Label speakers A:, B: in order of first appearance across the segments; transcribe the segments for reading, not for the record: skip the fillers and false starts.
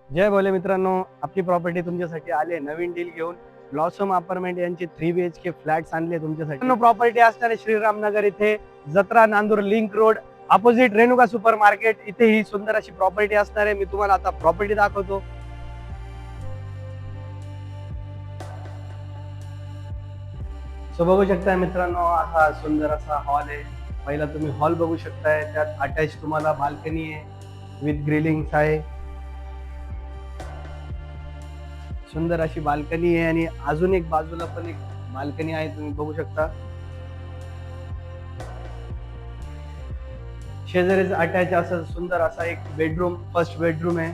A: जय बोले मित्रांनो, आपली प्रॉपर्टी तुमच्यासाठी आले नवीन डील घेऊन. ब्लॉसम अपार्टमेंट यांचे 3 BHK फ्लॅट्स आणले तुमच्यासाठी. प्रॉपर्टी असणारे श्रीरामनगर इथे, जत्रा Nandur link road opposite Renuka super market इथे ही सुंदर अशी प्रॉपर्टी असणार आहे. मी तुम्हाला आता प्रॉपर्टी दाखवतो. सो बघू शकताय मित्रांनो, असा सुंदर असा हॉल आहे. पहिला तुम्ही हॉल बघू शकताय, त्यात अटॅच तुम्हाला बाल्कनी आहे विथ ग्रिलिंग्स आहे. सुंदर अशी बाल्कनी आहे आणि अजून एक बाजूला पण एक बाल्कनी आहे, तुम्ही बघू शकता. शेजारीच अटॅच असं सुंदर असा एक बेडरूम, फर्स्ट बेडरूम आहे.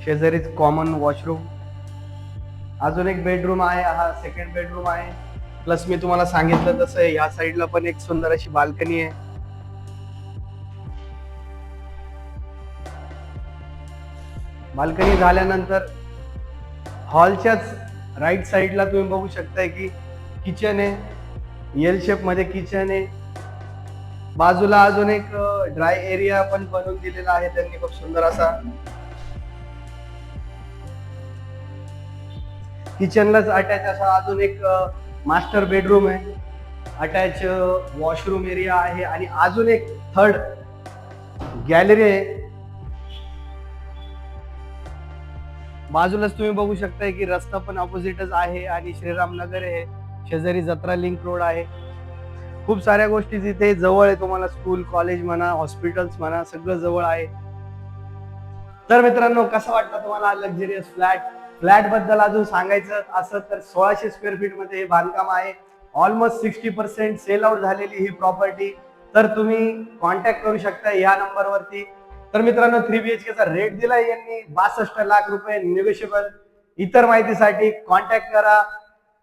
A: शेजारीच कॉमन वॉशरूम, अजून एक बेडरूम आहे, हा सेकंड बेडरूम आहे. प्लस मी तुम्हाला सांगितलं तसं या साईडला पण एक सुंदर अशी बाल्कनी आहे. बाल्कनी झाल्यानंतर हॉलच्याच राईट साईडला तुम्ही बघू शकताय की किचन आहे, एल शेप मध्ये किचन आहे. बाजूला अजून एक ड्राय एरिया पण बनवून दिलेला आहे त्यांनी, खूप सुंदर असा. किचनलाच अटॅच असा अजून एक मास्टर बेडरूम आहे, अटॅच वॉशरूम एरिया आहे आणि अजून एक थर्ड गॅलरी आहे. बाजूलाच तुम्ही बघू शकताय की रस्ता पण ऑपोजिटच आहे आणि श्रीरामनगर आहे, शेजारी जत्रा लिंक रोड आहे. खूप साऱ्या गोष्टी तिथे जवळ आहे, तुम्हाला स्कूल कॉलेज म्हणा, हॉस्पिटल्स म्हणा, सगळं जवळ आहे. तर मित्रांनो, कसं वाटतं तुम्हाला लक्झरियस फ्लॅट? फ्लॅट बद्दल अजून सांगायचं असं तर 1600 स्क्वेअर फीट मध्ये हे बांधकाम आहे. ऑलमोस्ट 60% सेल आउट झालेली ही प्रॉपर्टी. तर तुम्ही कॉन्टॅक्ट करू शकता या नंबरवरती. तर मित्रांनो, 3 BHK चा रेट दिलाय यांनी 62 लाख रुपये, निगोशिएबल. इतर माहितीसाठी कॉन्टॅक्ट करा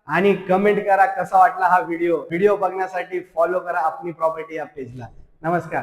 A: आणि कमेंट करा कसा वाटला हा व्हिडिओ. व्हिडिओ बघण्यासाठी फॉलो करा आपली प्रॉपर्टी या पेजला. नमस्कार.